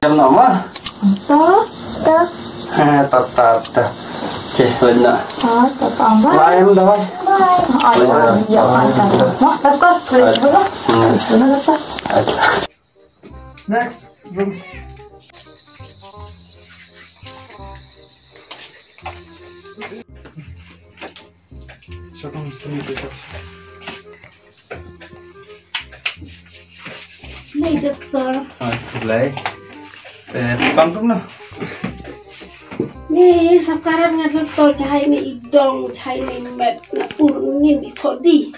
Jam nama? Tak. Tak. Okey, benar. Tak tambah. Lain dah, Wai. Ya, mak takut fresh dulu. Next, room. Siapa sini tu? Nih dokter. Mulai. Panggung lah. Nih sekarang nga dokter cahaya ni idong, cahaya ni med na urunin di todi.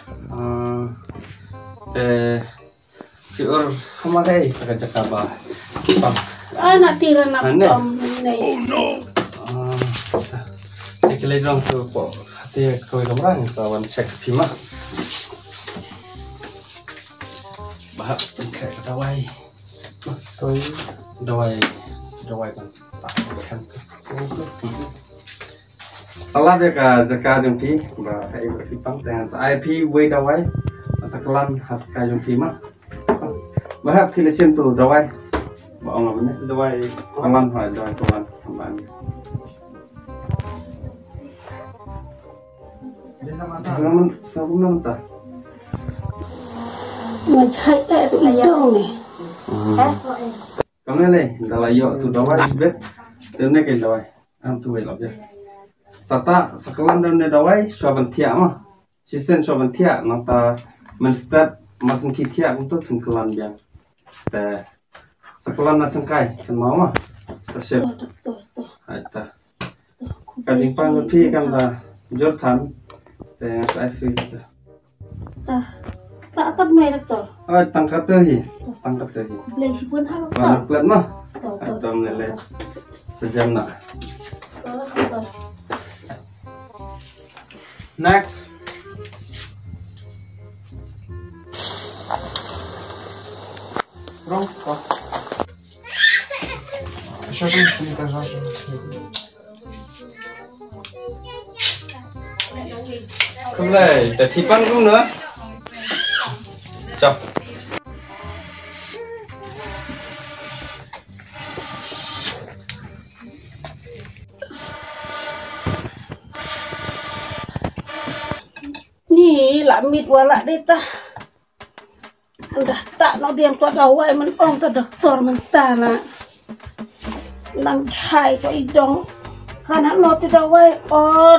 Siur kemakai pakai cakap Bang. Nak tira nak tom nih. Ikut dong tu po. Hati kau kamera ni sawan cek pima. Bahak pakai dawai. Tôi dawai kan. Tak Salah dia jaka jumpi, bah kai berfipang dengan IP way dawai, sekelan haska jumpi mah. Bah kilesian tu dawai, bah orang mana dawai kalan hai dawai kalan kaman. Sabun nama tak? Macam itu idong ni. Kamu ni dalam yo tu dawai sebab tu ni kan dawai, tu way lagi. Sata sekelan dan dawai suaban tiak mah, sisen suaban tiak nata menstep masin kitiak untuk tengkelan biang. Te sekelan nasengkai semua mah, tersep. Ada. Kadang pang pi kan dah jortan, te SIV tu. Tak apa ni dokter. Tangkat tu. Beli pun hal dokter. Mana pelan mah? Atau meleleh sejam nak. Next. Pronto. Еще там сидит даже. Kembali, dah tipan dulu na. Cak. Ni lamit wala deta. Udah tak nak dia tu dawai menong tu doktor mentana. Nang cai tu idong. Karena no tu dawai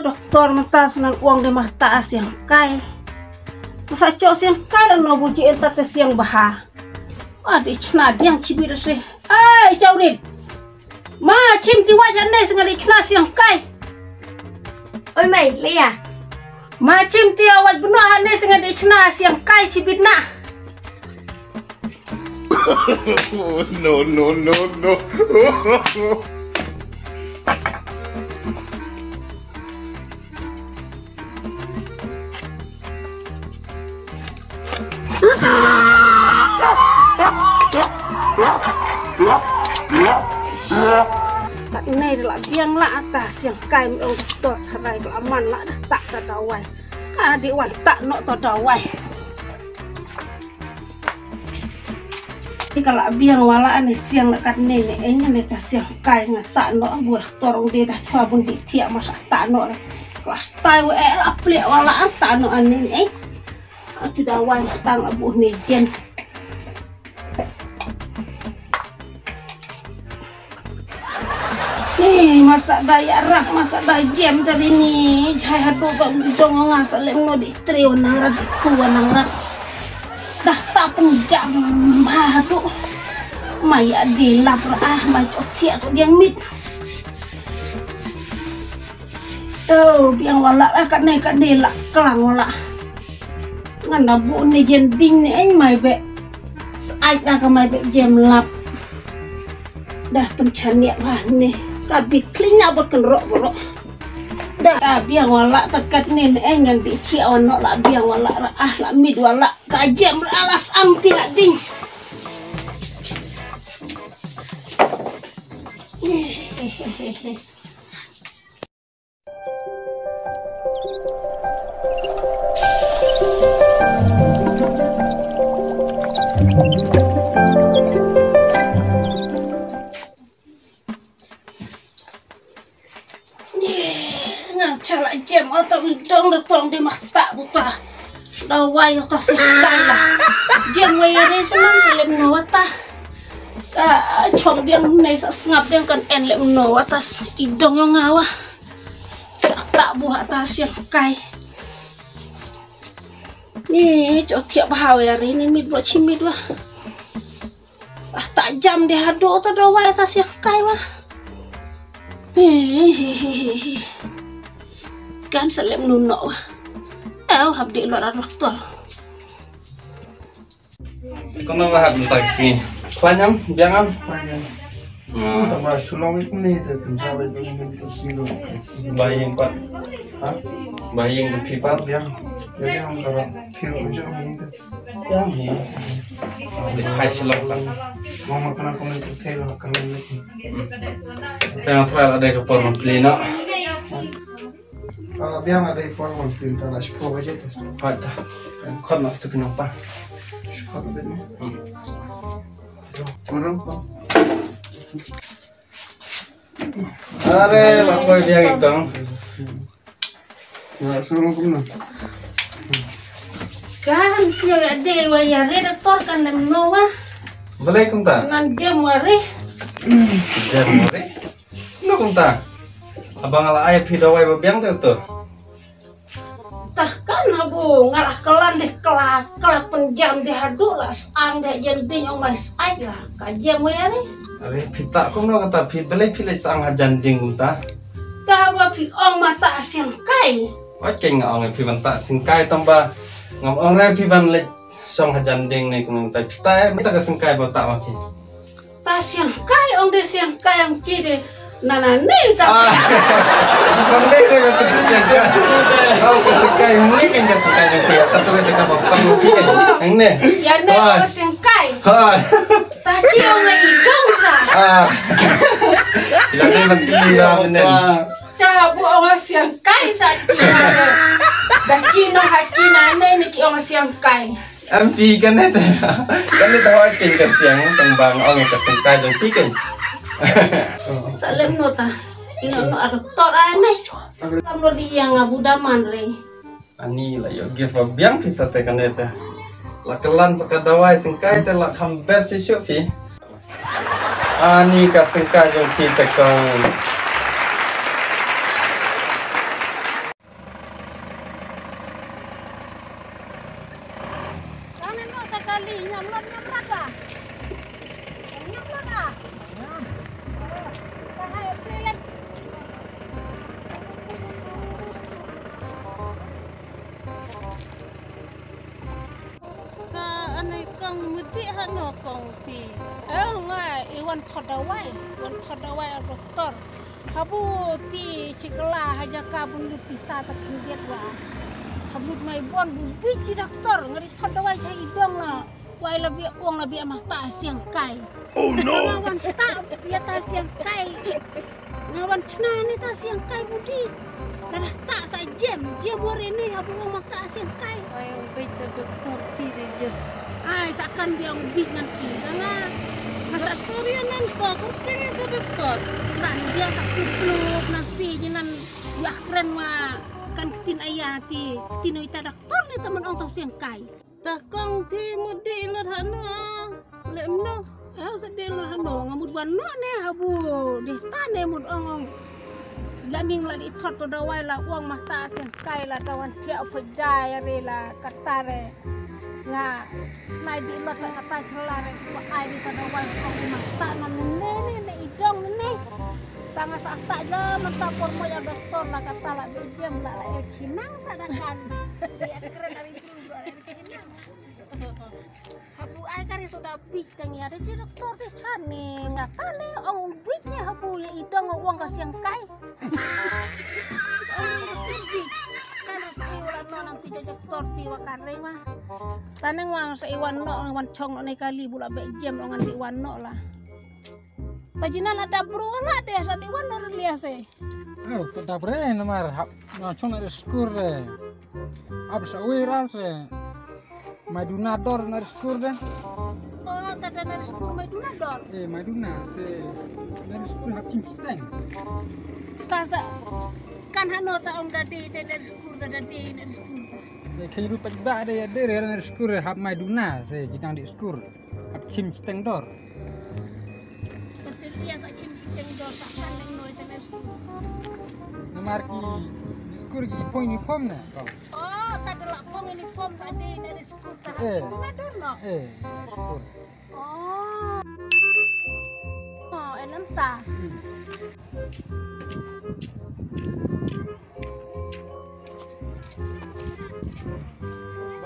doktor mentas nang uang di mata siang kai. Tersaco siang kai dan no buji entah siang bahar. Adik cina dia cibir sih. Ai Caudin. Ma cim ti wajan ni sengal cina siang kai. Oi mai, Lia. Macam dia awak benar hane sengat di cina siang kai cibit nak. No. Tak ni adalah biang lah atas yang kai orang doktor terai aman lah dah tak terdawai. Adik wan tak nak terdawai. Ini kalau biang wala ni siang dekat nenek ini ni tas siang kai ngat tak nak buat torong dia dah cuba pun ditiak masa tak nak. Kelas tahu lah pelik wala tak nak nenek. Aku dah wan tang abu ni jen. Nih masak daya rak, masak daya jam tadi ni. Jaya hadu kau dong ngasal lemo di trio nang di kuah nang rak. Dah tak penjam hadu. Maya dilap macam tiak tu dia mit. Biang wala lah kat ni lah kelang wala. Ngan nabu ni jending ni mai be. Saat lah ke mai be jam lap. Dah pencaniak lah ni. Kabit klinya buat kenrok. Dah biang wala tekat ni engan dici awan lah biang wala lah mid wala kajam alas am tidak ding. dawai ta sekai lah. Jam wayare senang selem no wata. Chom diang nei sa ngap diang kan en lem no atas idong yang ngawa. Sa tak buah atas yang kai. Ni cok tiap bahawari ni mid bro cimid wah. Tak jam dia hado ta dawai atas yang kai wah. Kan selem nuno wah. Habdi luar doktor. Kau nak bahas tentang sini. Panjang, biangan. Tambah sulung itu nih, sampai itu silo. Bayang pak. Bayang tu pipat Jadi yang kalau film ujung itu, yang ni. Hai silap kan. mau makan aku itu teh makan lagi. Tengah trial ada ke porno klina. Kalau dia ada informan film, kalau sepuluh aja tu. Ada. Kau nak tu kenapa? Sekolah begini. Kurang kok. Are, lakoi biang ikang. Nah, suruh kemana? Kan siya ade wayare doktor kan lem no wah. Boleh kumta? Nan jam wari. Jam mari. Lu kumta? Abang ala ayah pidawai babiang tu. Tah kan habu ngalah kelan deh kelak penjam deh hadu lah ang deh jending ong mas ai lah kajam wayare. Are pita kum no kata pi boleh pilih sang hajan ding kumta. Tah ba pi ong mata asyang kai. Oke ngau pi banta singkai tambah ngam ong re pi ban le sang hajan ding ni kumta pita mita ka singkai bota maki. Tah asyang kai ong deh asyang kai ang cide. Nana ni tah. Bukan deh re ka singkai. Kau ka singkai mungkin kan ka singkai ni pia katu ka singkai bapak mungkin kan. Yang ni. Ya ne asyang kai. Ha. Tah ciong ngai idong sa. Bila ni menteri lah benar. Tah bu ong asyang kai sa cina. Dah cino ha cina ne ni ki ong asyang kai. MP kan itu. Kan itu awak tinggal siang tembang orang yang kesengkai dan tiken. Salem nota. Ino no doktor aneh. Kamu dia ngabudaman re. Ani lah yo give biang kita tekan itu. Lakelan sekadawai sengkai te lak hamber sisuk pi. Ani ka sengkai yang kita kan. Kan no ta kali nyamlot ah. Nyamlot ah. Hai pelan. Anai kang mudi hano kang pi. Ngai iwan thodawai doktor. Habu ti cikela haja kabun lu pisah tak kendiat wa. Habu mai bon bu biji doktor ngari thodawai cai idong lah. Wai lebih uang lebih amah tak siang kai. Oh no. Ngawan tak ya tak siang kai. Ngawan cina ni tak siang kai budi. Karena tak sa jam hari ni habu uang mah tak siang kai. Ayang baita doktor pi je. Ai sakan dia ubik nanti karena Doktor yang nanti kurting itu doktor. kan dia sakupluk nanti jinan ya keren mah kan ketin ayah nanti ketin ita doktor ni teman orang tahu siang kai. Tak kang pi mudi lut hano. Lemno. Sedih lah hano ngamud wano ne habu deh tane mud ong laning la di thot to dawai la uang mata siang kai la tawan tiap pedai rela katare nga snai di lot sa kata celare ko ai di pada wai ko mata nan ne idong ne tanga sa tak ja mata por mo ya doktor la kata la bejem la kinang sadakan ya keren dari dulu dari kinang habu ai kari sudah big tang ya ada doktor teh chane ngatale ong bignya habu ya idong uang kasiang kai nanti jajak torti wakareng mah taneng wang sa iwan no wan chong no kali bula be jam ngan di wan no lah tajina la dabru la deh sa di wan no liase oh to dabre namar na chong na skur re ab sa wira se maduna dor na skur de oh tada na skur maduna dor maduna se na skur hap chim steng kasa kan hano ta om dadi dari skur dadi dari skur Kayak rupa juga ada dari skur hab mai duna saya kita di skur hab cim steng dor. Kesilia sa cim siteng do tak kan nang noi tenes. Namar ki di skur ki poin ni pom na kau. Oh, tak ada lapong ini pom tadi dari skur tak cuma dorno. Skur. Oh. Oh, enam ta.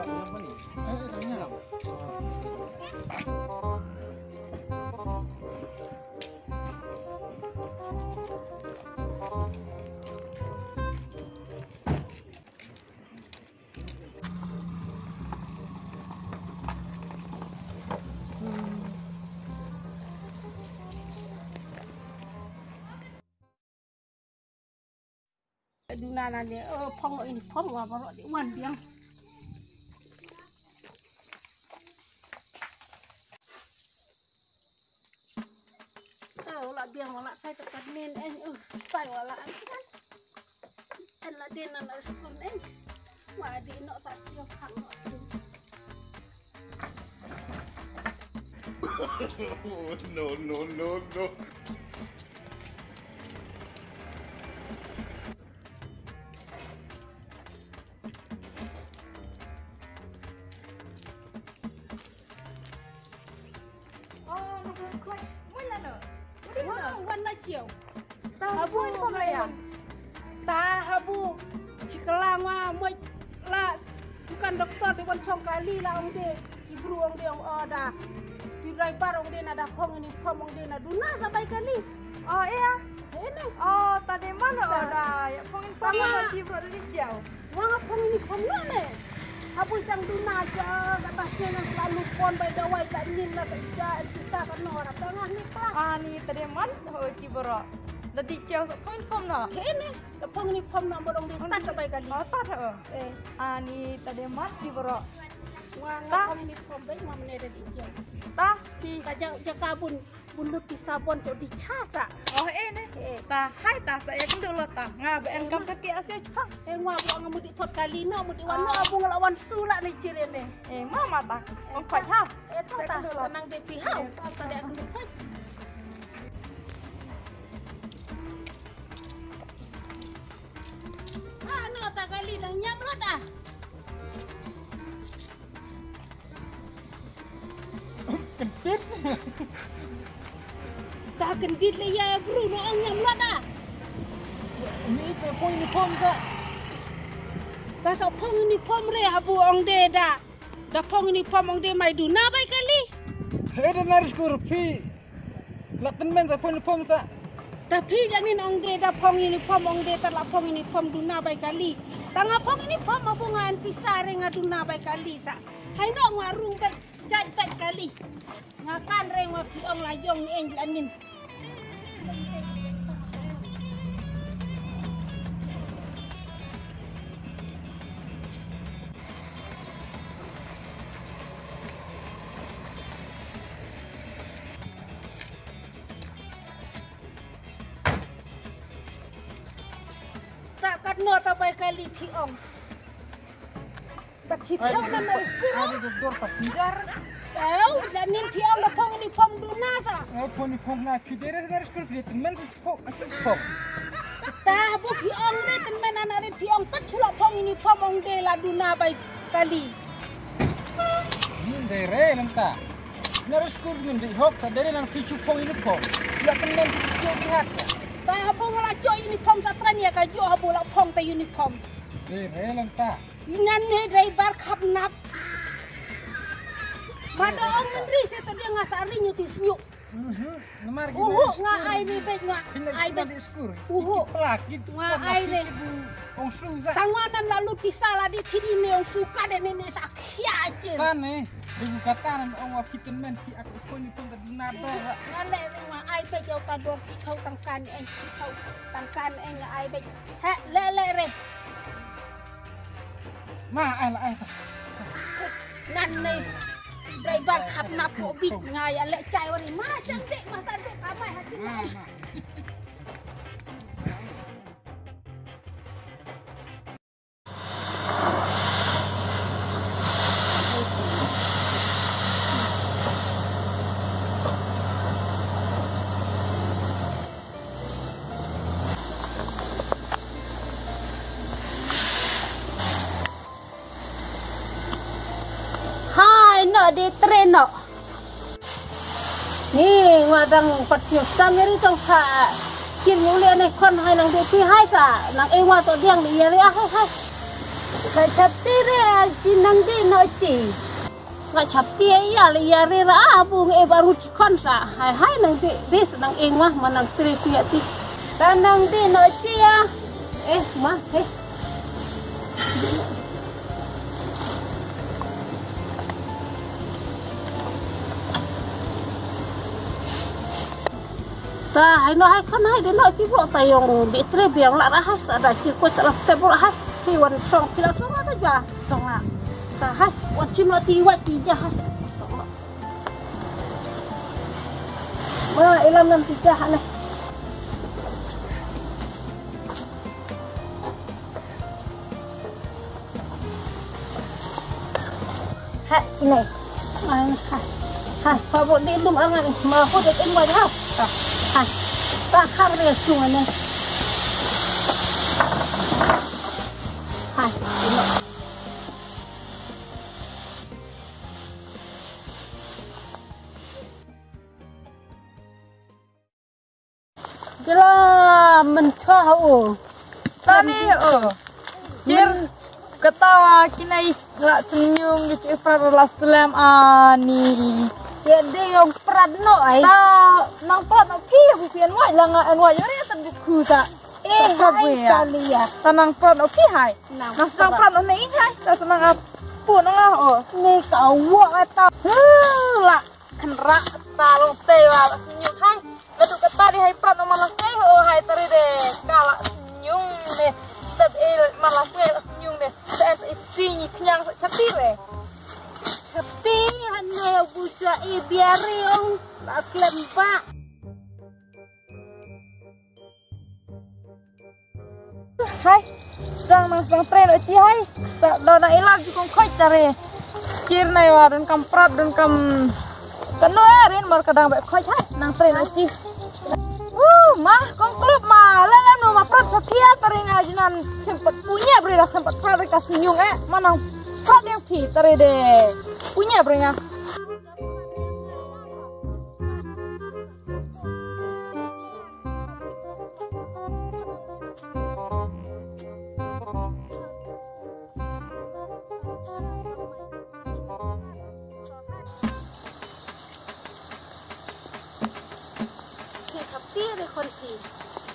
Apa ni? Tanya. Dunana ni phong ini phong wa baro di wan biang. Wala biang wala saya tekan nen style wala kan. En la den na respon wa di no tak tio khang no. No. Warna hijau. Habu pom lah ya. Ta habu cikelang moi la bukan doktor di wancong kali lah ong de ibru ong de ong ada. Di driver ong de ada pom ini pom ong de na duna sampai kali. Oh iya. Ini. Oh tadi mana ada ya pongin sama di bro dari jauh. Wang pom ini pom mana? Habu cang duna aja atasnya yang selalu pon by the way tak ingin lah saja bisa kan orang tengah ni pak. Ani tadi mana di bro. Dari jauh pongin pom no. Ini pom ini pom nak borong di tas sampai kali. Oh tak Ani tadi mana di bro. Wang pom ini pom baik mana ada di jauh. Tah di Kajak jakabun bulu pisabon tu dicasa. Oh ini. Tah hai tah saya kan dulu tah ngab engkau kaki asyik cah. Ngwa buat ngamu di tot kali no mu di wana abung lawan sulak ni cirene. Mama tah. Empat ha. Itu tak senang de pihau. Tadi aku lupa. No tak kali dah nyap lah dah. Kentit. Tak kendit le ya bro no ang nyam lah dah. Ini itu poin ni pom tak. Dah sa pong ni pom re habu ong de dah. Dah pong ni pom ong de mai duna bai kali. Ada dari skur pi. Laten men sa poin ni pom tak. Tapi janin ong de dah pong ni pom ong de tak la pong ni pom duna bai kali. Tanga pong ni pom abu ngan pisare ngaduna bai kali sa. Hai no ngarung bai jat bai kali. Ngakan re ngapi ong lajong ni enj anin. Tak no tapai kali piong. Tak citau na na skuro. Ada doktor passenger. Janin piong na pong ni pom duna sa. Poin ni pom na kidere dari skur pi temen sa pom asyik pom. Ta bu piong re temen ana re piong tat chula pong ni pom ong de la duna bai kali. Dere nanta. Dari skur min di hok sa dere nang kisu pom ini pom. Laten men kisu lihat. Ta habu ngala jo uniform sa tran ya ka jo habu la pong ta uniform. Dere nanta. Ingan ne driver khap nap. Mada ong menteri se to dia ngasari nyuti senyuk. Namar Nga ai ni bet nga. Ai bet di skur. Pelak nga ai ne. Ong su sa. Sanganan lalu kisala di kini ne ong suka de ne sakya aja. Tane. Ibu katanan ong wapitan men pi aku poin ni pom tak dinador. Ngale ne nga ai bet jau ka dor kau tangkan kau tangkan nga ai bet. He le re. Ma ai la ai ta. Ngan ne driver khap nap ko big ngai ale chai wani ma chang dek masa dek amai hati mai. no di treno. Ni ngadang patio kamera tong sa kin mulia ne kon hai nang di pi hai sa nang ewa to diang di yari hai. Sa chapti re jinang di no chi. Sa chapti ya li yari ra abung e baru chi kon sa hai nang di bis nang ewa manang tri pi ati. Tanang di no chi ya. Ma ta hai no hai kan hai de no ti bo ta yong di tre biang la ra hai sa da chi ko sa la ste bo hai ti wan song pila song ta ja song la ta hai wan chi no ti wa ti ja hai ma ilam nam ti ja hai hai chi này hai pa bo di lum angan ma ko de en wa ha hai ta khang re chung này hai jela men tahu Tadi Jir ketawa kinai lak senyum di Ifarullah Salam ani. Jadi yang pradno ai. Ta nang pot nak pi hufian wai la nga an wai yari tan ku ta. Hai salia. Ta nang pot nak pi hai. Nang sang pot nak nei hai. Ta senang pu nang Ni kau wa ta. la kan ra ta lo te wa senyum hai. Betul kata di hai prat malah sai hai tari de kala senyum de. Tab malah sai senyum de. Sa isi kenyang capi re. Tapi hanya buja biari ong tak lempak. Hai, sang tren uci hai. Tak dona ilang jukong koi cari. Kir nai waran kam prat dan kam kanu rin mar kadang baik koi hai nang tren uci. Mah kong klub mah lalam no ma prat setia tering ajinan sempat punya beri dah sempat prat kasih nyung manang prat yang pi tari de punya berinya.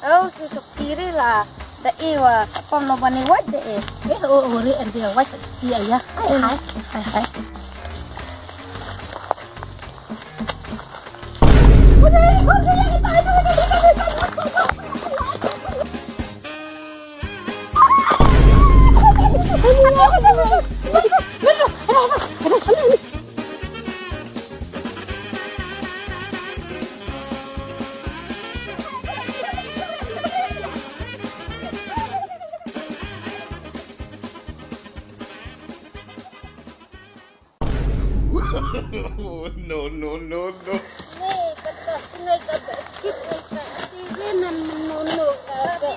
Oh, si kiri lah. Da iwa pom no bani wat de ori and dia wat dia ya. Hai. No. Nih, kata sungai kata cip ini nan menunu kata.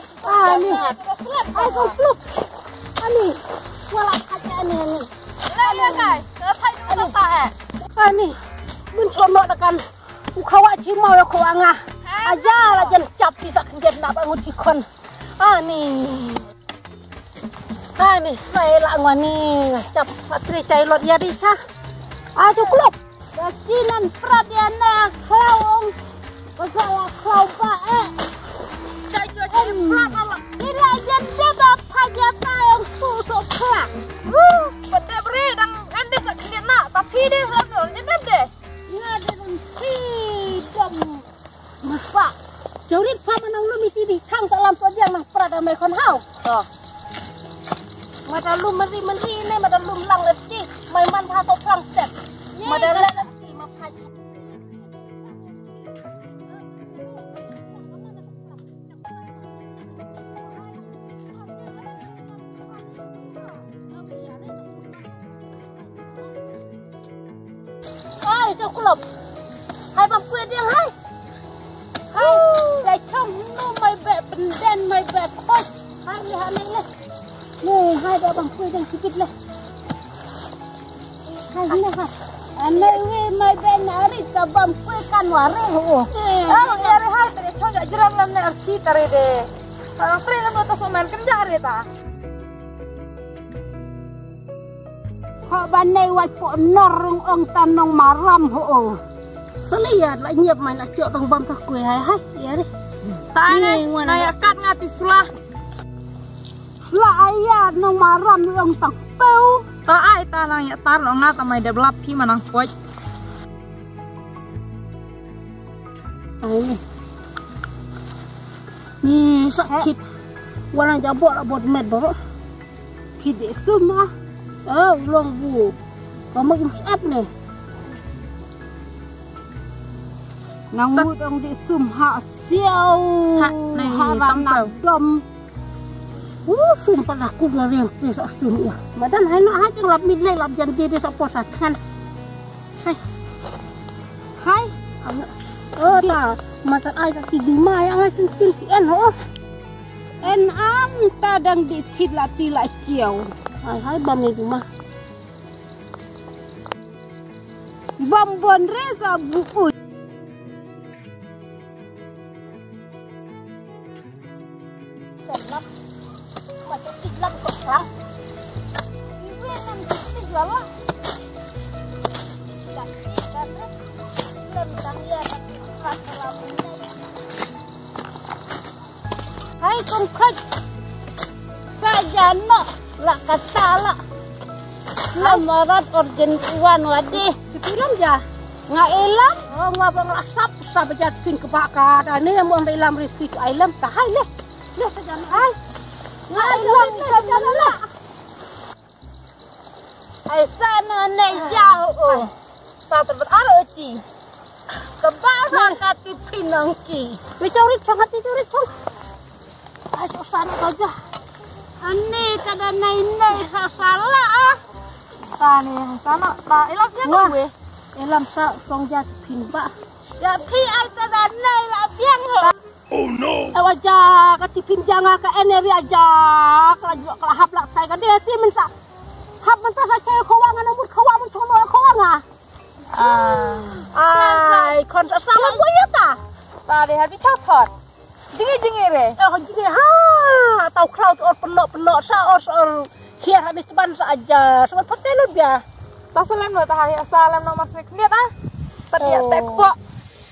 Ni. Aku fluk. Ani. Wala kaca ni. Ya guys, saya dulu tak Ani. Mun sono dekan ukawa cimau ya ko anga. Aja la jen cap bisa kenjen nak bangun cikon. Ani. Saya la ngani cap patri cai lot ya disa. Cukup. Bagian perhatiannya kau masalah kau pak Cajo jadi prat Allah. Ini aja dia bapak jata yang susuk kelak. Benda beri dan endi sakit nak tapi dia selalu jenam deh. Ini dengan hitam masak. Jadi pamanang lu mesti di tang salam pojang nang perada mai kon hau. Mada lu meri ini mada lu lang leti mai man ha so plang step. Mada leti mapai. Hai cukup. Hai bapui dia hai. Hai, saya cong nu mai bek benden mai bek kos. Hai lihat ni. Nih, hai dah bapui dia sikit lah. Hai ni hai. Ane we mai ben ari tabam kue kan ware ho. Nyari hal tadi coba jeram lam ne arti tare de. Kalau pren lam to somen kerja re ta. Họ ban nay quay phụ nor ông tanong maram ho. Seliat lah nyiap main lah cok tong bam tak kue hai ya deh. Tane naya kat ngati sulah. Lah ayah nong maram ông tang peu. Ta ai ta nang ya tar lo ngata mai develop pi manang koi. Ini. Ni sakit. Warang jabok lah bot med baru. Kide semua. Long bu. Kamu imsap nih. Nang mut ông đi sum hạ siêu hạ ram nằm đom sum pada aku ngeriang di sak sum ya madan hai nak hai lap midlay lap janti di sak posatan hai ta mata ai tak di mai ang sin sin en ho en am ta dang di thit la ti la chiều hai bam ni mah bam bon reza bu macam tiklam kosong. Ibu yang nanti jual lah. Dan lembang ya nanti kalau hai kongkot saja no lah kata lah. Lamaran organ kuan wadi. Sepilam ya. Nggak ilam, ngabang asap sahaja tin kebakaran ni yang mau ilam rezeki ilam tahan leh. Leh saja ai. Ngayon ka na. Ay sana na jauh. Sa terberaro ci. Kebasa ka tipinang ki. Bicarit sangat bicarit sang. Ay sana saja. Ani kada nai salah. Tane sana ta ilam sia gue. Ilam sa song jat pin ba. Ya pi ai kada nai la biang ho. Oh no! Aja katipin jangan ke energi aja kalau hap lak saya kan dia ti mensa hap mentah saya kawangan amut kawang mencono kawang ai kon sama gue ya ta Ta de hati thot. Dingi re. Jadi tahu crowd or penok sa or kia habis ban saja sebab hotel dia Ta salam no ta hai salam no mas lihat ah. Terlihat tepok.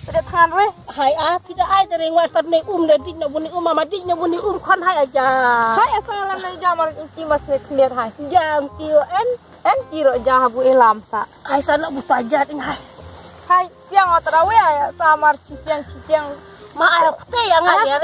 Tidak tangan we. hai tidak ai dari western ni dik nak buni mama dik nak buni kon hai aja Hai salam no jamar ki mas lihat hai. jam tio En kiro jahabu ilam sa. ai sana buta aja ding hai Hai siang otarawe ya samar cisiang. ma ai te yang ai ya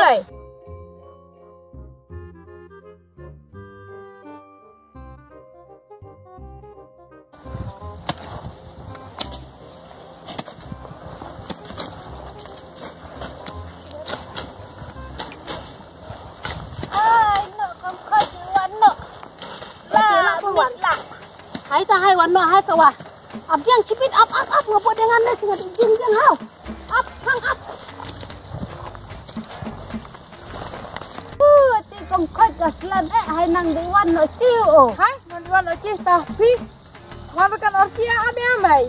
hai ta hai wan no hai ta wa ab yang cipit up ngapo dengan nes ngat jing hau up hang up ti kong khoi kaslan hai nang di wan no chiu Hai wan orci tapi wan kan orci abe amai.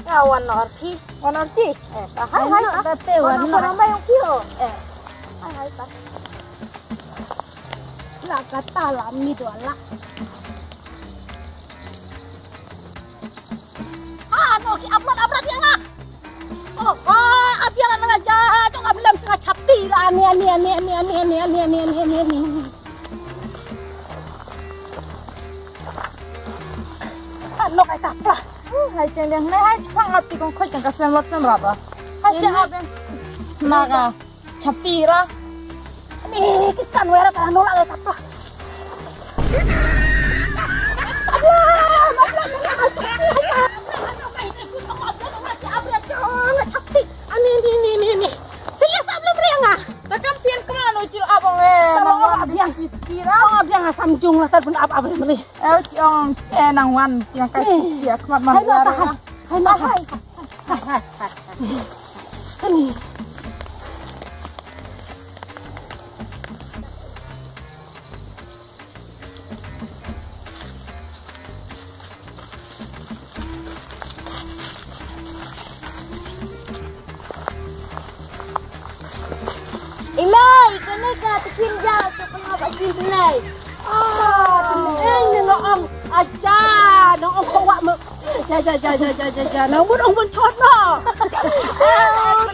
ya wan no arti Wan orci. hai ta te wan no ramai yang kio. hai ta la kata la mi do la no ki upload dia ngah abiang nang aja jong ablam sing chapti la ni no kai ta pla Hai chen yang hai chang ati kong khoi kan kasem lot sem raba. Hai chen abe. Naga chapira. ni kisan wera kan no la ta pla Ini. Sila sa belum rianga. Takam tian kemana cil abang Abiang kira. abiang samjung lah telepon apa beli. Ciong nang wan yang kasih dia kemat Hai mana. hai. Ini. Jaga tertinggal tu kenapa jinai. Ini orang ajar, orang bawa jaga. Namun orang mencot lah.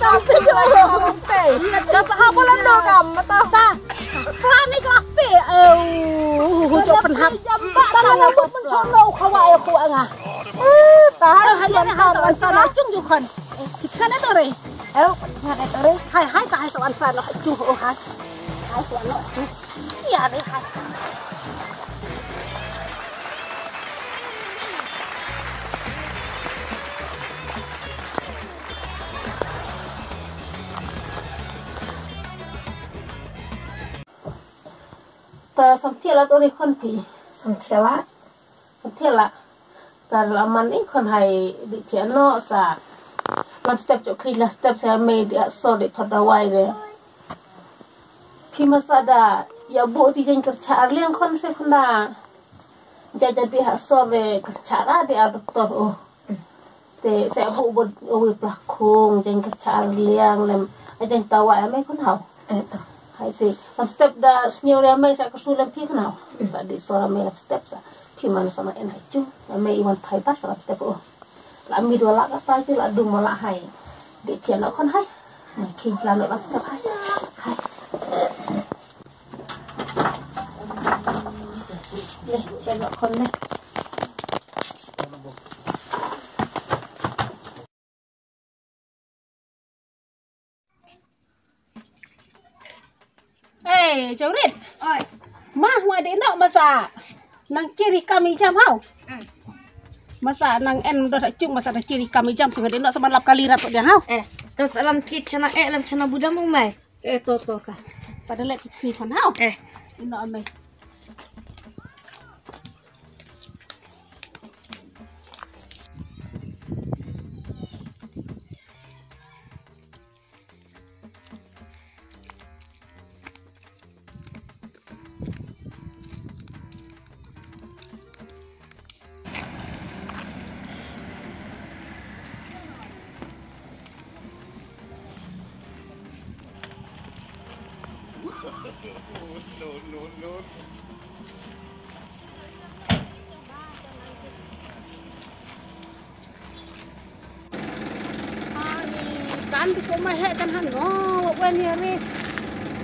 Tapi jangan pay. Dah sahab bulan dah kam, betul. Kelan ni kafe. Hujung penhap. Tangan aku mencot lah. Kawa aku ngah. Tahan Hanya hasan sana cung jukan. Kita ni tore. Mana tore? Hai ka hai soan sana cung hai. Hai soan lo. Ya ni hai. Ta samtiala tu ni kon pi. Samtiala. Ta laman ni kon hai di tiano sa. Lam step jo kila step saya made dia so di todawai dia. Kimasada ya bu ti jeng kerja liang kon se kena. Jaja di so de kerja dia doktor oh. Te saya bu wi plakung jeng kerja liang lem jeng tawa mai kon hau. Hai si lam step da senior mai sa kesulam pi kenal. Tadi suara mai lam step sa. Pi mana sama en hai cu. Mai iwan pai pas lam step oh. Là mi đua lạ các tay chứ là đừng mà lạ hay để tiền nó con hay khi làm nó làm step hay này tiền nó con này ê cháu Rịt ơi má ngoài đến đâu mà xả năng chiri kami jam hao masa nang en dah cung masa dah ciri kami jam sehingga dia nak sama lap kali rat dia hau Terus alam tit cana alam cana budak mau mai. to ka sada let sini kon hau ino amai No. kan di ko mai he kan han no wen ya re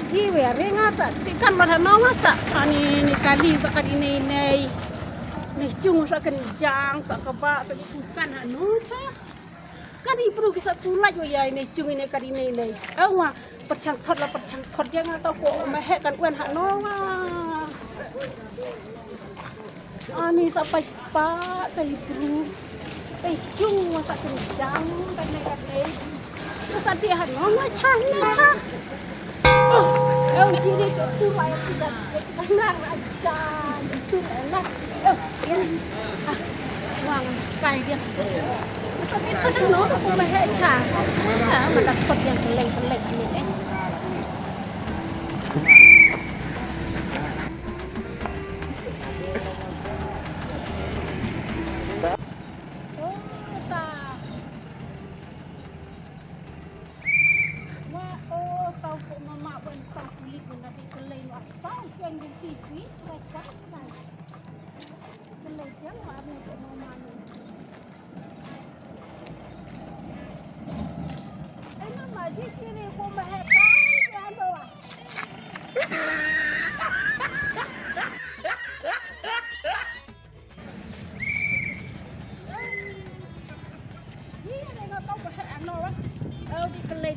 di we re ngasa ti kan ma no ngasa ani ni kali zakat ini nei ni cung sa kan jang sa ka ba sa di kan han no cha kan di perlu kisah tulaj we ya ni cung ini kali ini nei wa percang thot dia ngata ko mai he kan wen han no ani sa pa tai perlu cung sa kan jang kan nei kan nei masa dia no ngaca jadi tu mai tidak nak aja itu enak ini wang kai dia masa dia kan no aku mai aja mana dapat yang keleng ni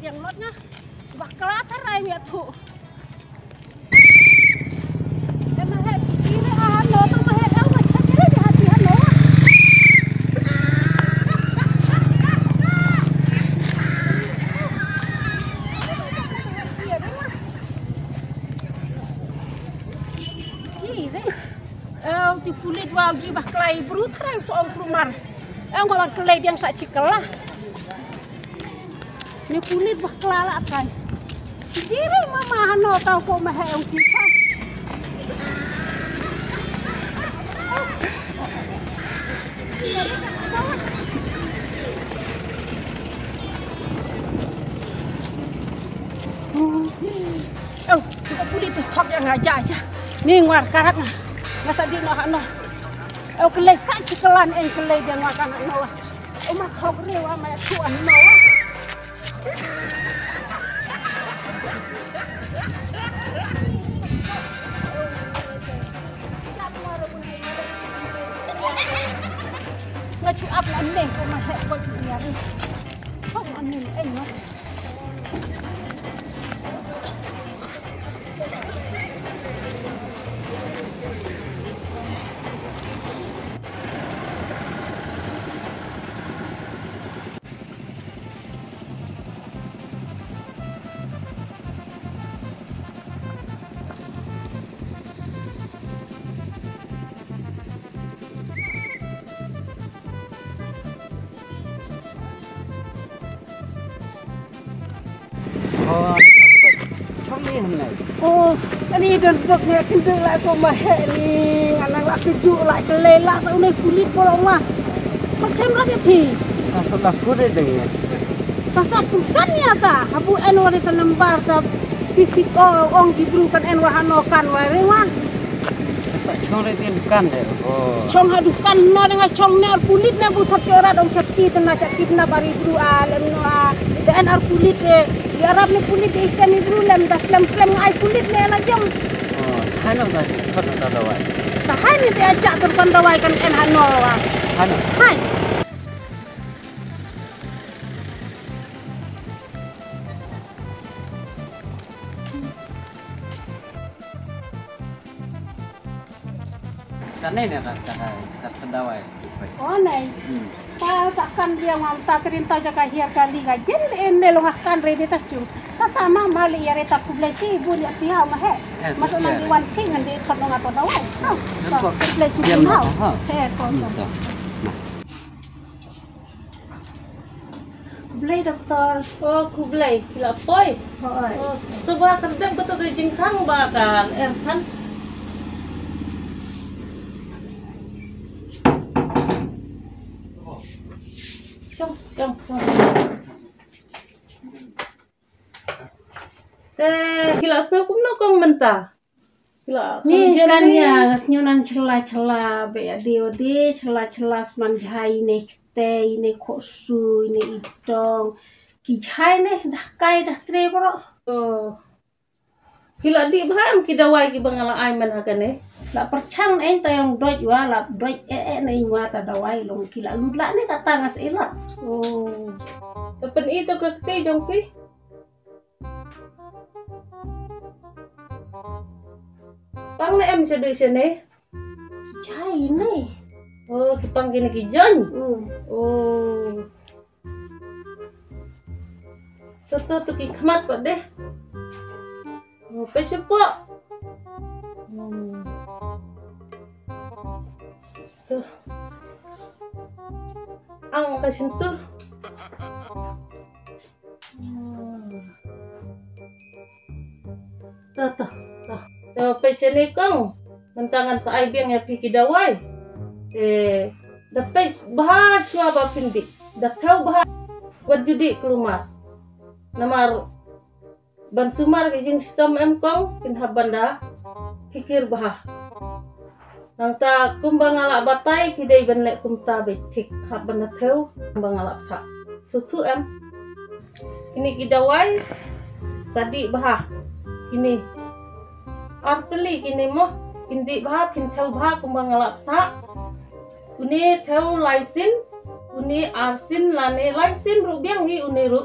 yang lotnya bakal terai ya tuh. Emang he ini lo sama he macam ni di hati lo. Di kulit wajib baklai berutrai soal kelumar. Ngomong kelai yang sak cikelah. Ni kulit baklala kan. Jadi mama hano tahu kok mah yang kita. thok yang aja aja. Ni nguar karat na. Ngasa di no hano. Eu kelai sa cikelan en kelai dia makan no. Uma thok rewa ma tuan no. Ngacu up la neng ko ma he ko dia ni. Thok anin en no. Oh, ini duduknya kendeng lah kau mahal ni. Anak laki juk lah kelelak saunai kulit bolong mah. Macam lagi pi. Kasut aku deh dengan. Kasut bukan ya ta. Habu enwar itu lembar ta. Fisik ong dibrukan enwar hanokan wari mah. Kasut cong deh bukan deh. Oh. Cong hadukan no dengan cong ner kulit ne buat cora dong cekit na bari bru alam no a. Dan ar kulit deh. Di Arab ni kulit ikan ni dulu lem das lem ai kulit ni anak jam. Oh, hano dah cepat dah dawai. Tahan ni dia ajak terpan dawai kan hano ah. Hano. Hai. Tanah ni tak dawai. Oh nai. Pasakan dia mamta kerintau jaga hiar kali gajen ene longahkan ready tas jung. Tata mama li yare tak kublai si ibu dia pihau mah he. Masuk nanti wan king nanti kat nong atau dawai. Kublai si pihau. He kau. Kublai doktor. Oh, kublai. Kila poi. Oh, sebuah kedap betul ke jengkang bakal Erhan. Jom. Kila semua kum no kong mentah. Kila. Ni kan ya ngasnyonan cela-cela be ya diode cela-cela manjai ne kte ne kosu ne idong kijai ne dah kai dah tre bro. Oh. Kila di baham kidawai ki bangala aiman hakane. La percang en tayong doj wa la doj ne wa ta dawai long kila ludla ne kata ngas elak. Oh. Tepen itu kekte jongpi. Pang na em sedoi sene. Kijai ne. Oh, kipang kini kijon. Oh. Toto tu ki khamat pa deh. Oh, pese po. Tuh. Ang kasentuh. Tuh. Tuh pece ni kong. Mentangan sa aibiang ya piki dawai. Dapat bahas waba pindi. Dah tahu bahas buat judi kelumar. Namar ban sumar ke jing stom em kong pinhaban dah pikir bah. Nang ta kumbang alak batai kidai ban lek kumta betik haban dah tahu kumbang alak tak. Sutu em. Ini kidawai sadi bah. Ini arteli kini moh pindi bah pintau bah kumbang alak tak. Uni tahu laisin, uni arsin lane laisin rubiang hi uni ru.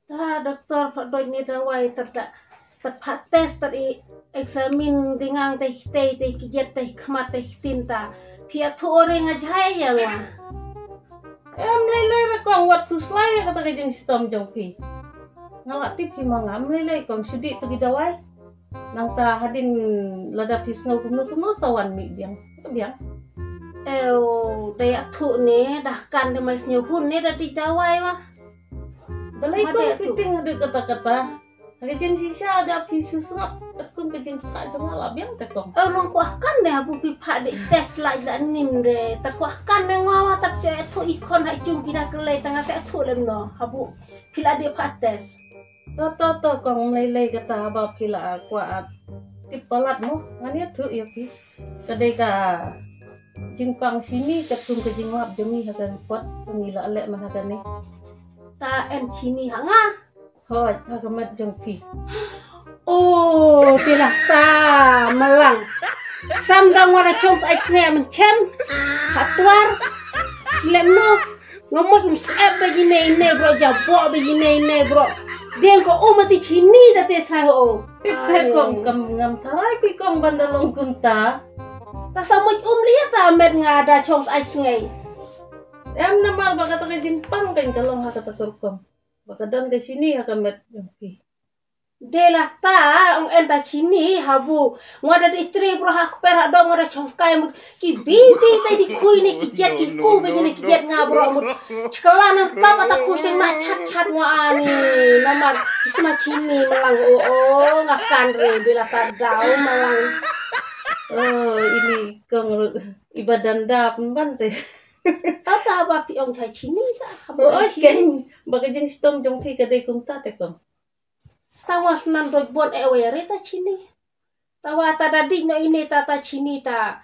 Ta doktor doj ni dawai terdak terpat tes teri eksamin dengan teh kijet teh khamat teh tinta. Pia tu orang ngajai ya wa. Lele rekong waktu selai kata kejeng sistem jongpi. Ngalak tip himangam lele kong sudi tu gidawai. Nang ta hadin lada pisngau kumnu sawan mi biang. Biang. Daya tu ni dah kan dia mai senyuhun ni dah didawai wa. Balai kong piting ada kata-kata. Kejeng sisa ada pisu sengap. Kung kejeng tak cuma lah biang tekong. Long kuahkan deh abu pipa dek tes lah nin deh. Terkuahkan deh ngawa tak cek tu ikon hai cung kita kelai tengah saya tu lem no. Abu pila dia pak tes. to kong lay kata ba pila kwa tip palat mo ngani thu ya pi kadai ka jingpang sini ketung ke jingwap jemi hakan pot pengila lek man hakan ni ta en sini hanga hoi hakamat jong pi oh tila ta malang samdang wara chong ai snea men chem hatwar lemno ngomong sep begini bro jabo begini bro dia ko umati sini date sai ho te kong ngam tharai pi kong bandalong kunta ta samoj lihat ta met ngada chong ai snei em namal baka ta jimpang kan kalong ha kata kong baka dan ke sini hakamat jong pi Delah ta ong enta sini habu ngada di istri bro hak perak dong ngada chongkai mut ki bibi tai di kui ni ki jet ki ku begini ki jet ngabro mut cekelanan ka pata kusing na chat ngani namar isma sini melang oh ngakan re bila ta dau melang ini kong ibadan dap bante tata ba pi ong chai sini sa habu ken baka jing stom jong pi kadai kong ta te kong tawas nan doj bon ewere ta sini tawa ta dadi no ini tata sini ta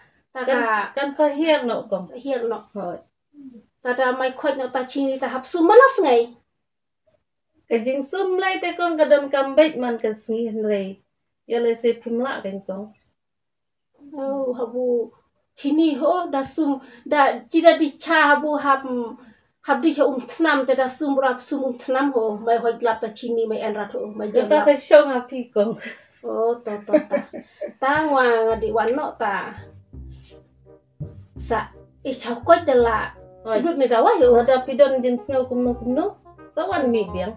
kan sahir no kong hier no hoi tada mai khoj no ta sini ta hapsu malas ngai kajing sum lai te kong kadon kambet man kan singi rei ya le se pimla kan kong oh habu sini ho da sum da tidak dicha habu habdi cho thnam te da sum rap sum thnam ho mai hoi glap ta sini mai en rat ho mai jam ta ka shong api kong oh ta ngwa di wan no ta sa e chau koi de la gut ni da wa yo ada pidon jing sngo kumno sawan mi biang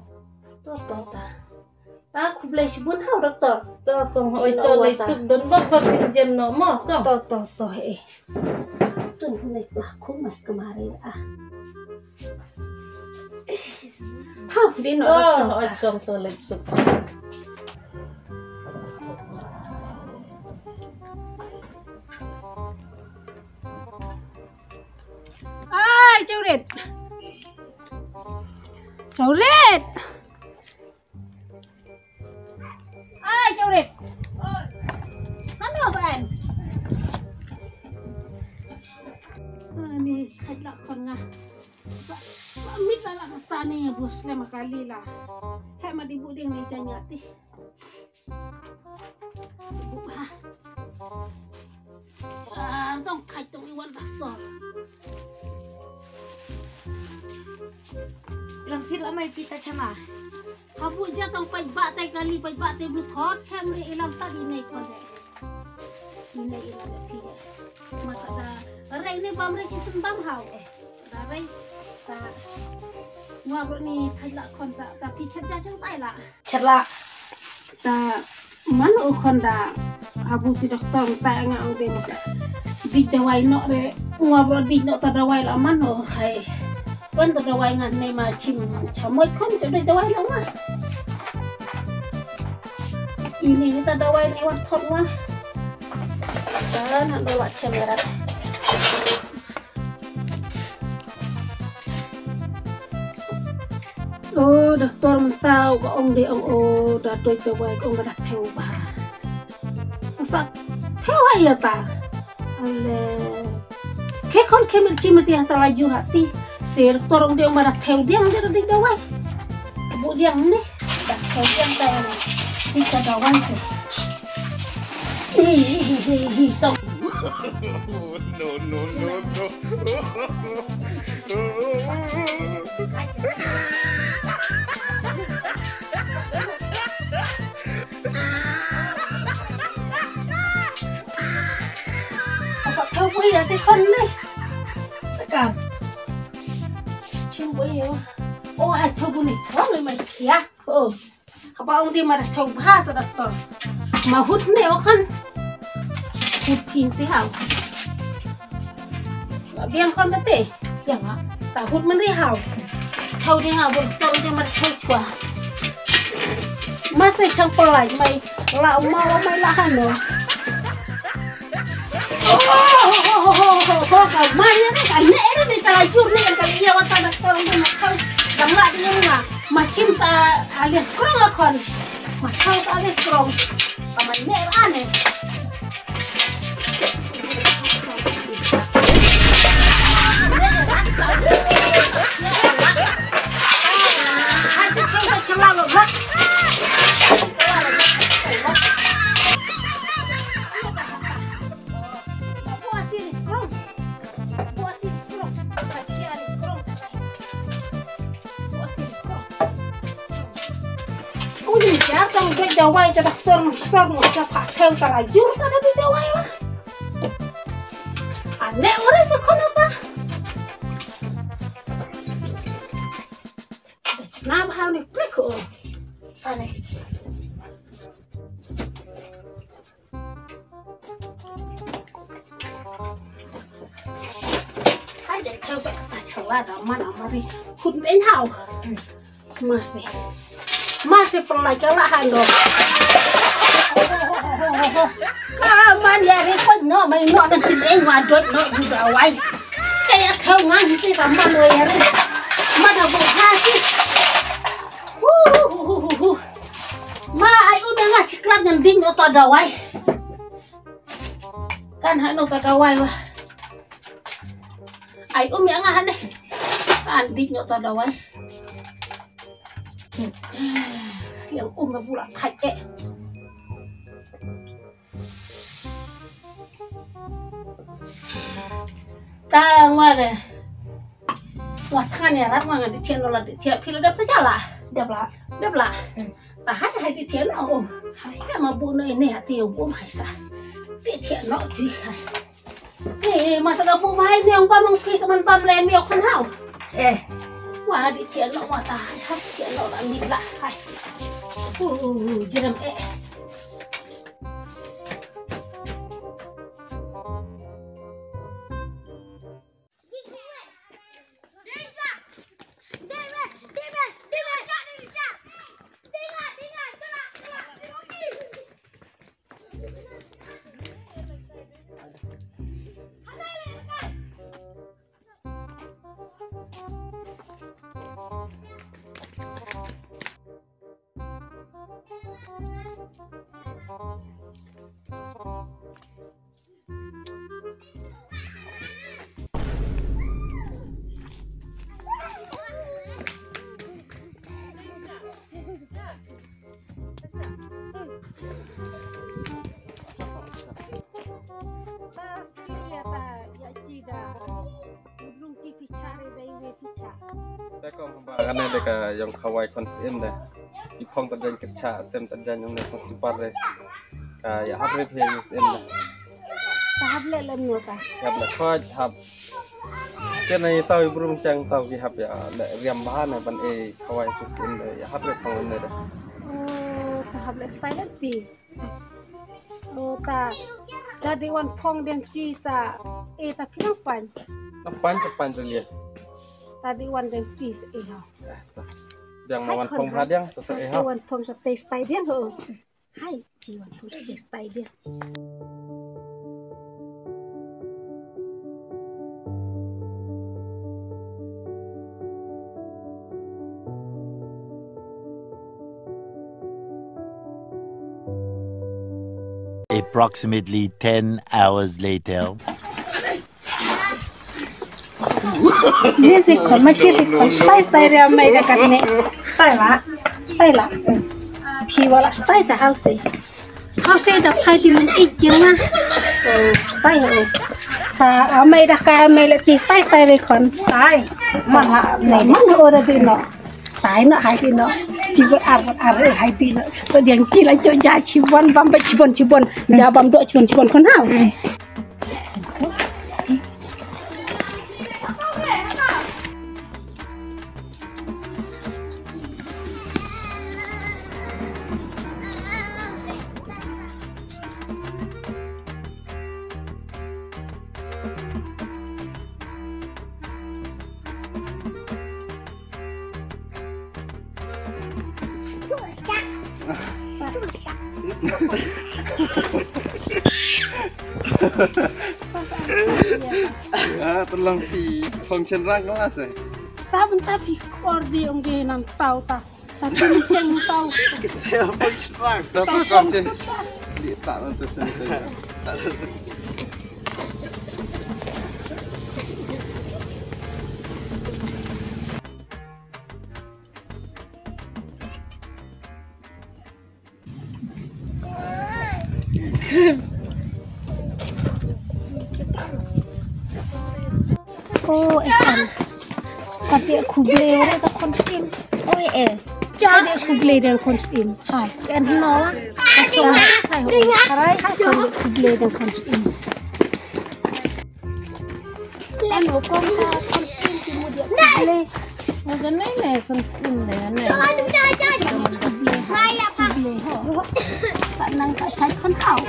ta ta kublai sibun hau doktor ta kong hoi to lai sup don bak jem no mo kong to he tun nei lah ku mai kemarin Thao đi nó ôi cầm tôi lịch sự ai cháu rệt ai cháu rệt hắn đâu bạn ini khách lạ con nga mít là ta này bos lama kali lah hek ma dibu ding ni janyati bu ha tong khách tong iwan dasar lang thit lamai pita chama habu ja tong pai ba tai kali pai ba tai bu thot cham ni ilang ta di nei kon de ini ilang de pi masa da rai ni bam rai chisem bam hau da rai ta ngwa bro ni thaila khon sa ta pi chat ja chang tai la chatla ta man o khon da habu ti doktor ta nga o de masa di dawai no re ngwa bro di no ta dawai la man o hai kon ta dawai ngan nei ma chim chamoi khon te dawai la ma ini ta dawai ni wan thot ma ta na do la chemera oh doktor mentau ko ong de ong oh da toi to wai ko ong da theo ba sa theo ai ya ta ale ke kon ke mel chimati ta la jurati ser torong de ong da theo dia ong da da wai bu dia ni da theo dia ta ni ta da wai se hi stop no Sao theo quy là sẽ con này sẽ cảm chim quy yêu ô hai theo quy này thoát rồi mày kia các bạn đi mà đặt theo ba sao đặt tỏ mà hút này ó khăn hút pin tí hảo biang con cái tệ chẳng á ta hút mình đi hảo theo đi nào buồn tao đi mà theo chùa mà sẽ chẳng có lại mày lão mau mày là hẳn rồi mai cả nãy nó đi ta chụp lên cái yêu ta đặt tao đi mà không đóng lại nhưng mà chim sa alien krong akon. Matau sa alien krong. Paman ne ane. Hasil kita celah loh. Trong cái đầu quay cho đặc trưng xong một cho phải theo cả là dưa sao nó đi đầu quay mà à nẹo đấy sao không đâu ta nam hao này click rồi à này hai để theo dõi ta trở lại đó mà nó đi hút đến hao masih pelajaran dong. Kaman ya rekod no mai no nanti deh wadot no juga wai. Kayak kau nganti sama lo ya re. Mana buhati. Ma ai udah ngasih klan ngending atau ada wai. Kan hano ada wai wah. Ai yang ngahan deh. Anding atau ada wai. Siang pula kayak tang ada watan ya rat mangan di tiang nolah di tiap kilo dap saja lah dap lah tahan hai di tiang no hai kan mabu no ini hati yang bom hai sa di tiang no cuy masa dapu hai ni yang pamang kis man pam lem yok kan hau wah di tiang no mata hai tiang no ambil lah hai jeram Saya karena mereka yang kawai konsen deh, di pong terjadi kerja sem terjadi yang mereka kipar deh, kayak hari hari sem deh. Tahap lelem nota. Tahap lekoj, tahap. Jadi ini tahu ibu cang tahu tahap ya, riam bahan ban kawai konsen deh, ya hari kawan deh. Oh, tahap lek style ti. Oh ta, jadi wan pong yang cisa, tapi napan? Napan cepat lihat. Tadi wan dan pis yang wan pong hadiang sesuai wan pong sampai style dia ho hai ji wan pong sampai style dia Approximately 10 hours later. Ini sih kon macam style dia mai dekat ni style lah piwala style dah house dah kai di mana ikir na style mai dah kai mai lagi style kon style mana mana orang di no style nak hai di no cibat ar hai di no tu yang kira coba ciban bamba ciban jabam dua ciban kon hau Tolong si function rang kelas tapi kordi yang dia nam tahu ta Tapi menceng tahu. Apa cerang? Tak kau je. Dia tak nanti sentuh. Tak sentuh. Oh, ikan. Tapi aku beli orang tak konsim. Oh Jadi aku beli dengan konsim. Hai, kan nolak. Carai, aku beli dengan konsim. Ano kong konsim kemudian beli. Maganda na konsim na yan. Sanang sa chay kon hao.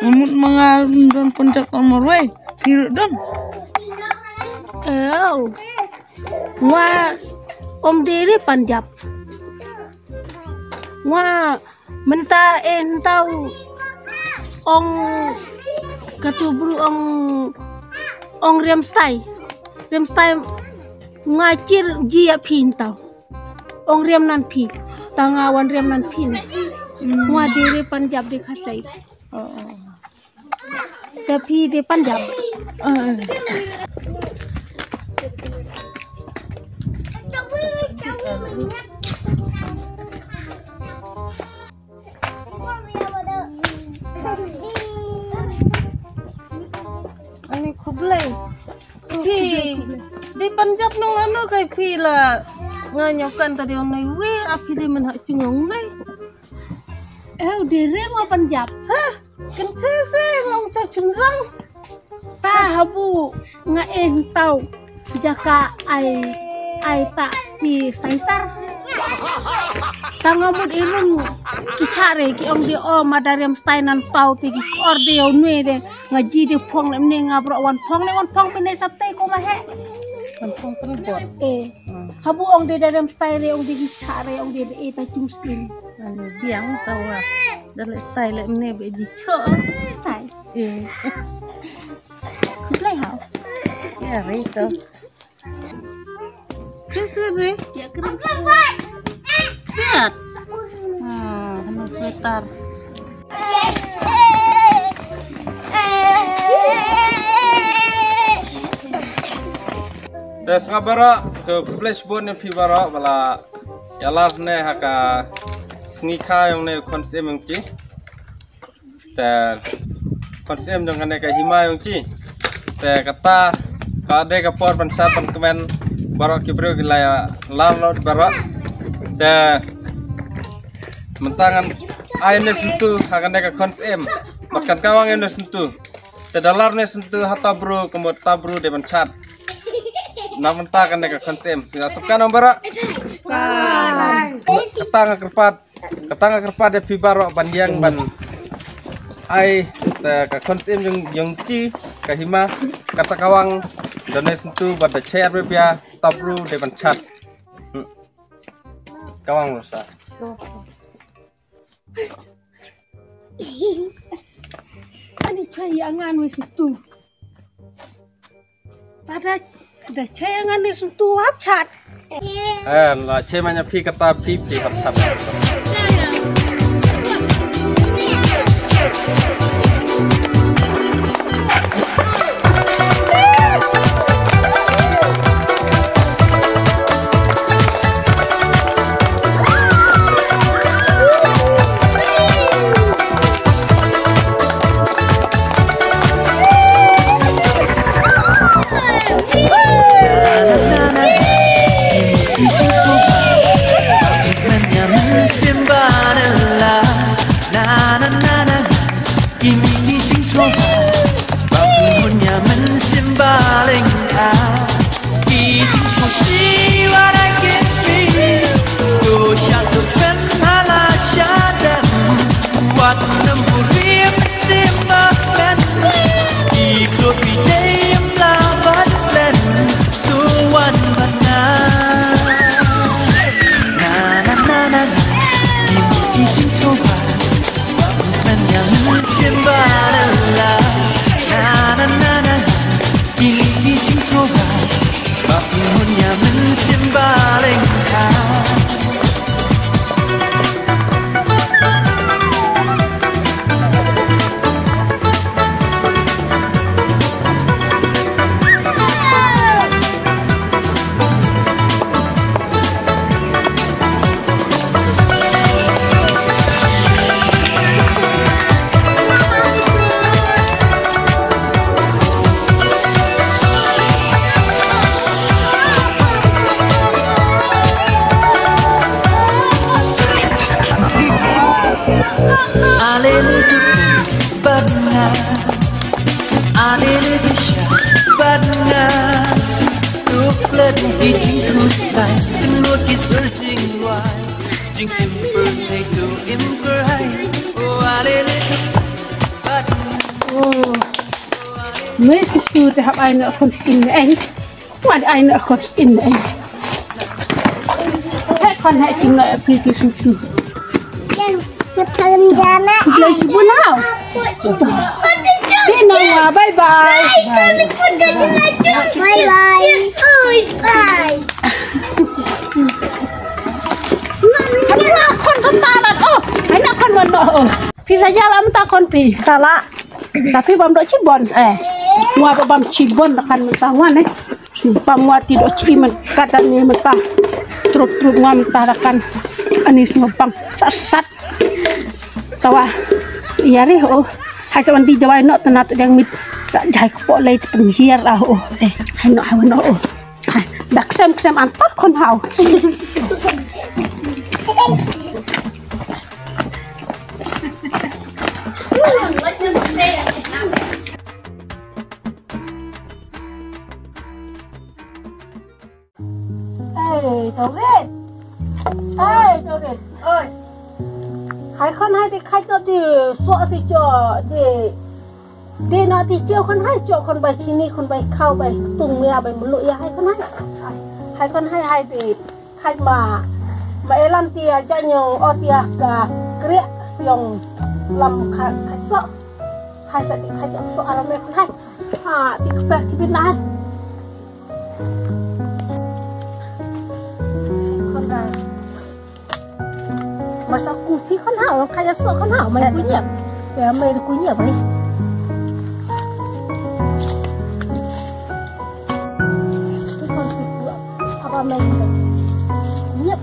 Namun mga don pencak nomor kiri don. Wah, om diri Punjab. Wah, menta tahu ong katubru ong remstai ngacir jia pintau ong rem nan pi tangawan rem nan pi wah diri Punjab di kasai tapi di Punjab Ani kublay. Pi di Punjab nung ano kay pi la nganyokan tadi onay we api di man cungong nay. Diri ngwa Punjab. Hah, kentese ngong cha chunrang. Habu nga tau jaka ai tak di staisar. Tangamud ilung kicare ki ong di madariam stainan pau ti ki orde onwe de ngaji di phong lemne ngabro wan phong pine sapte ko mahe. Wan phong penbot. Habu ong di dariam staire ong di kicare ong di ta chumskin. Ano biang tawa. Dale style lemne be di cho. Style. Play how? Ya rito. Kere. Ya keren. Lihat. Ano setar. Des ngabara ke place bon ne pibara bala yalas ne haka sngika yang ne konsep yang ci. Ta konsep yang ne ka hima yang ci. Ta kata ka de ka por pansat pan kemen barok kibro gilaya larlot barok. Ta mentangan air ne sentuh akan deka konsem makan kawang ne sentuh te dalar ne sentuh hatabru kemot tabru de menchat namun tak akan deka konsem tidak suka nombor ketanga kerpat de pibaro bandiang ban ai te ka konsem yang ci ka hima kata kawang dan ne sentuh pada chair bepia tabru de menchat kawang rusak. Ani cayangan wis itu. Tada ada cayangan wis itu hapcat. Lah cemanya pi kata pi hapcat. Just want to Alele badna Alele disha badna Tuklet di jingkusai Tenut ki searching why Jingkum berhai tu imkerhai Oh alele badna Mấy cái chú thì học ai nữa không tin anh Ngoài ai nữa không tin anh Thế con hãy chừng lại phía cái chú chú Lấy chú bún nào Thế nào mà bye bye Bye bye Con ta là hãy nak con mình nọ Phi saja lah mentah kon pi salah tapi bam dok cibon mua bam cibon akan mentawan bam mua tidak cimen katanya mentah truk mua mentah akan anis ngopang sat tawa iya re hai sa wanti jawai no tenat yang mit sa jai kepok lei penghir ah hai no hawan no dak sem antar kon hau Tao biết ơi hai con hai thì khách nó thì xóa gì cho để nó thì chiều con hai cho con bài chini con bài khao bài tung mía bài một lụi hai con hai thì khách mà làm thì cho nhiều ở thì cả kia dùng làm khách sợ hai sẽ khách sợ làm mấy con hai thì phải chỉ biết này masa kupi kan hau kayak sok kan hau main kunyap ya main kunyap ni apa main kunyap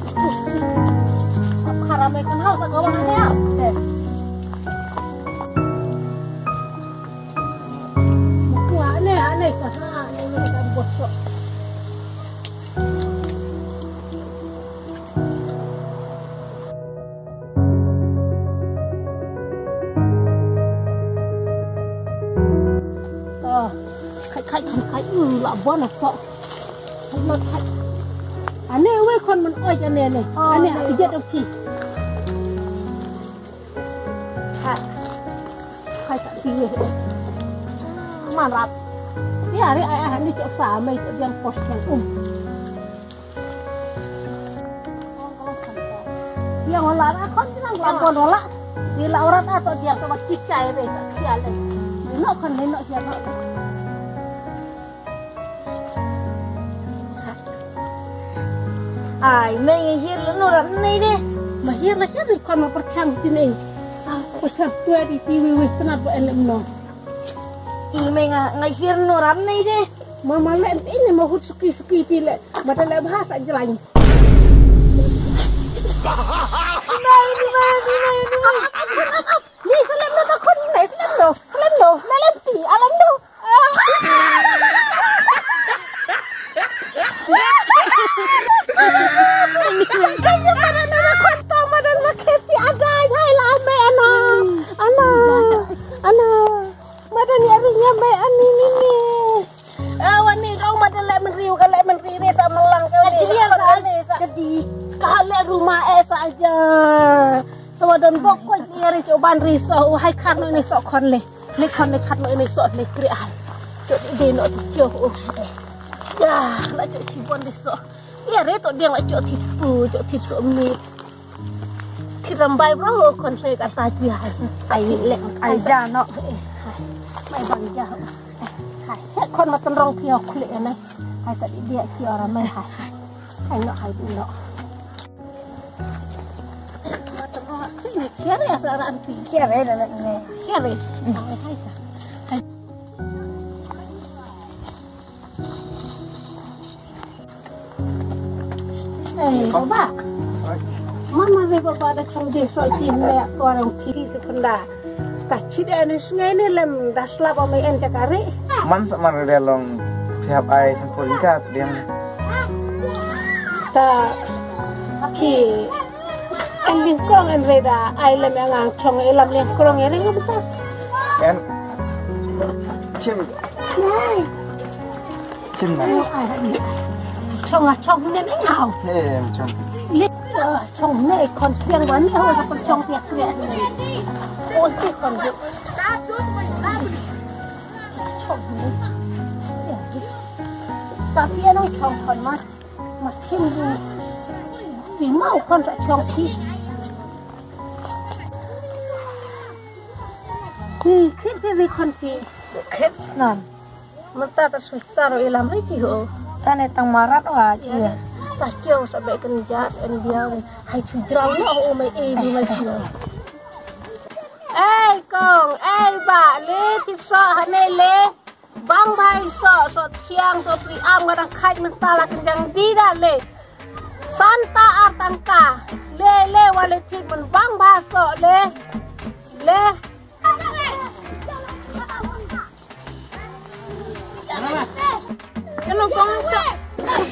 apa main kan hau sekarang ni ya buku aneh kan ini kan bosok khách là bón là sợ khách mà khách anh này với con mình ơi cho nên này anh này bị giật đâu kì khách sợ gì mà là cái này anh đi chỗ xả mày tự nhiên có chuyện yang orang kan bilang lakukan orang di lauran atau dia sama kicai mereka kialan nak kan nak siapa ai mấy người là nó làm này đi mà hiền là hiền con mà percang sini percang tua di TV wis tenar buat elem no mấy người hiền nó làm này đi mama lem ini mau hut suki tile mata lem bahasa jalan ni selem no takon ni selem no lem ti alam no kayaknya pada nana kota pada nak keti ada saya lah me ana pada ni harinya me ani ni awan ni dong pada lek menriu ni sama lang kau ni jadi kalau rumah saja tawa dan pokok ni hari cobaan risau hai kan ni sok kon le kan ni sok le kri ai jadi dia nak jauh ya nak cok cibon ni sok ya reto dia nak cok tip suami kita rambai bro kon saya kata dia ai lek ai jano mai bang jao hai kon ma tan rong pio klik na hai sa dia ci ora mai hai no hai no ini kira ya seorang anti kira dah ni kira Bapa, mana ni bapa ada cang desa Cina orang kiri sekenda. Kacir ane sungai ni lem dah selap amai en cakari. Man sama dia long pihak ai sempurna dia. Ta ki anh liên krong anh reda ai làm ngang chong ai làm liên krong ai ring apa kan chim này chong nên anh nào liếc chong này còn xiang vẫn hơn là con chong tiệt tiệt ôi cái còn gì tapi anh chong còn mà chim gì vì mau con sẽ chong thi cái gì con thi Khét nan. Mata ta suita ro ilam ri ki ho. Tane tang marat wa chia. Tas chiều sẽ bị cân jas en biao hay chui drang no o mai e bi mai sio. Ê con, ê bà lê thì sợ hane lê. Bang bai sợ thiang sợ pri am ngadang khai men ta la kenjang di da lê. Santa Artangka. Lê wa lê thit men bang ba sợ lê. Lê. Kalau kau masuk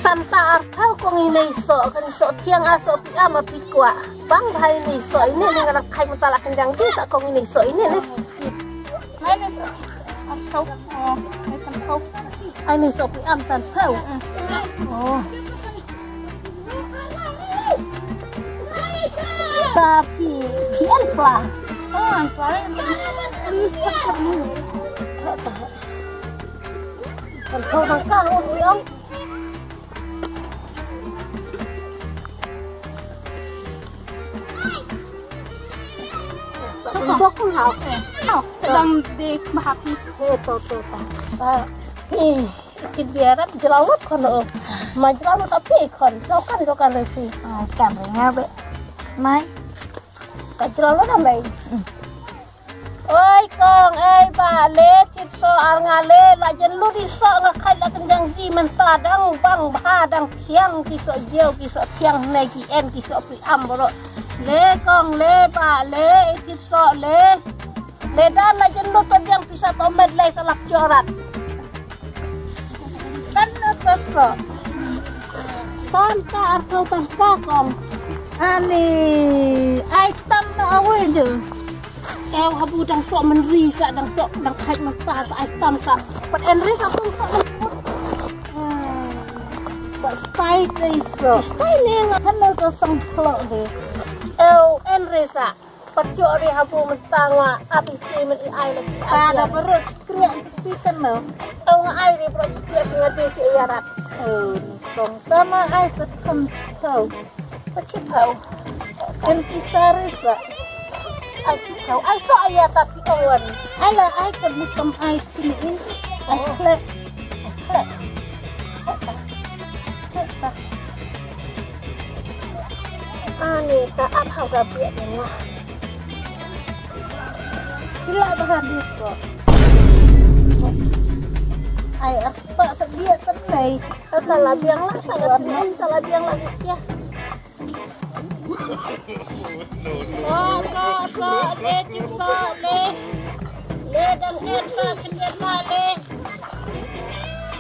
Santa Artau kau ini so kan so tiang aso pi ama pi kwa bang bahai ni so ini dengan kai mentala kenjang di sak kau ini so ini ni Mana so? Artau. Oh, ni Santau. Ini so pi am Santau. Oh. Tapi pian pla. Oh, pla ini còn thôi bằng cao không phải không? Không có hảo hảo đang đi mahak ni to ta cái bia rất jelau kon nữa mà jelau tapi kon kau kan resi kan ringa be mai cái jelau đó mày ôi con ơi bà lê thịt so nga lê là dân lu đi so nga khai là kenjang di menta dang bang ba dang thiang ki so jeu ki so thiang này ki en ki so pi am bro lê con lê bà lê thịt so lê lê da là dân lu to yang bisa to med lê salap jorat dan to so Santa Artau tangka con ani ai tam na awe je eo habu dang sok menri sa dang tok dang khai mata sa ai tam ka pat enri ka pun sa style dei so style ne han no to sang phlo de eo enri sa pat jo ri habu mata nga abi ti men ai la ta da perut kriak ti kan no eo nga ai ri pro ti ngade si yarat tong tama ai ta tham thau pat chi thau en pisarisa ai so ayat tapi awan ai là ai cần một tấm ai thì ai lệ ani ta ap hau ga biak ni gila berhabis kok ai apa sedia tenai salah biang lah salah biang lagi ya so le dan sa kenyan male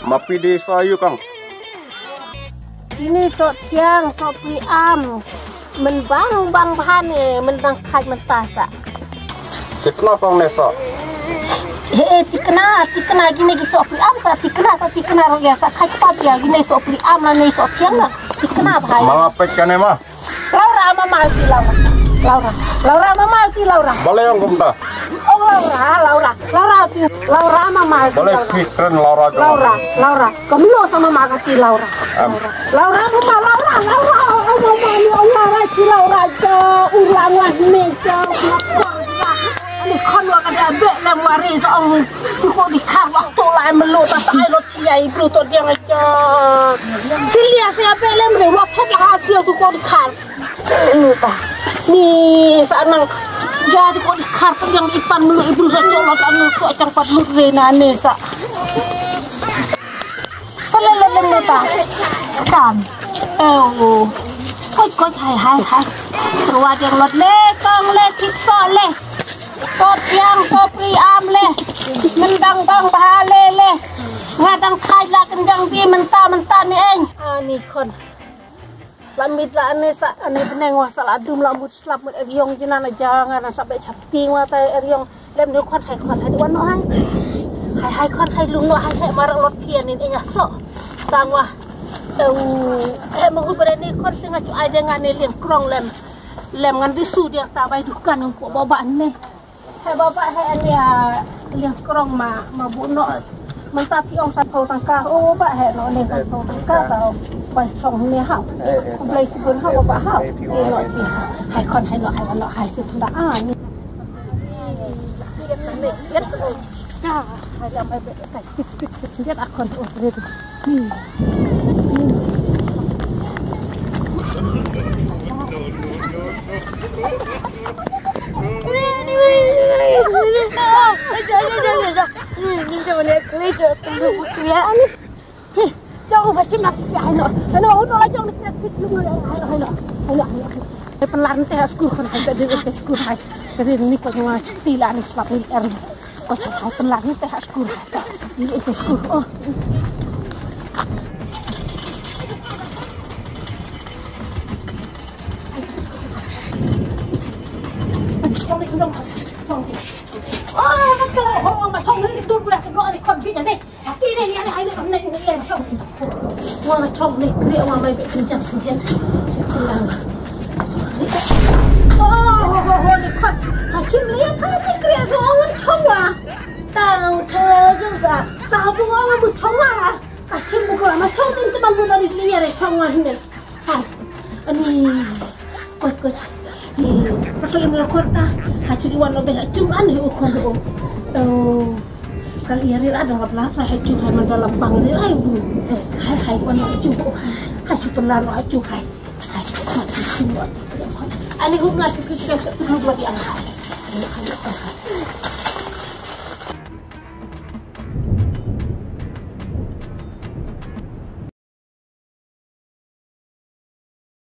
mapi di sayu kang ini so tiang so pri am men bang bahan ni men dang khai men tasa tikna kang nesa tikna gini ki so pri am sa tikna ro ya sa khai pa ya gini so pri am na ni so tiang na tikna bhai mama pek kane ma Laura mama si Laura mama si Laura boleh yang kumta oh Laura mama si boleh fikran Laura kamu lo sama mama si Laura Laura si Laura jo ulangan ni jo ni kon wa kada be le mari so ong ko di khang waktu lai melu ta sai lo siai bru to dia jo silia sia be le mre wa phat la hasil tu ko di khang ni saat nang jadi kau dikarpet yang ipan melu ibu racolot anu so cangpat lu rena nesa selelem neta kan koi hai ruat yang lot le kong le tik so le sot yang so pri am le mendang bang bahale le ngadang khai la kendang di menta ni eng ani kon lamit la ane beneng wa sala dum la mut slap mut eriong jinan jangan sampai chapti wa ta eriong lem nu khon hai wan no hai khon hai lung no hai marang lot pian in nya so tangwa mengut berani khon singa cu ai dengan ne liang krong lem ngan disu dia ta bai dukan ko baba ne hai baba hai ania liang krong ma bu no mentah piong sa phau tangka ba hai no ne sa so tangka ta bai chong ne ha blai subun ha baba ha ni no ti hai khon hai no hai wan no hai su da ni ja hai jam ai bet kai bet akon tu red pelan teh asku kan ada di asku hai jadi ni kau cuma tila ni sebab ni kau cuma pelan teh asku ini asku oh mà không lấy tôi vừa cái loại này còn bị này cái này nhà này hai đứa cầm này cái này mà không ngoài mà không này liệu mà mày bị tình trạng gì vậy chỉ là này con chim liếc cái kia rồi ông không à tao thơ chứ sao tao cũng ông một không à chim một cái mà không tin cái bằng người ta đi liếc này không à này anh coi pasal melakukan hacu di warna bela cuma nih ukon tu kalau ia rira ada apa hacu hai dalam bang ni hai warna hacu hacu pelan hacu hai semua ani hubungan kita sudah lagi anak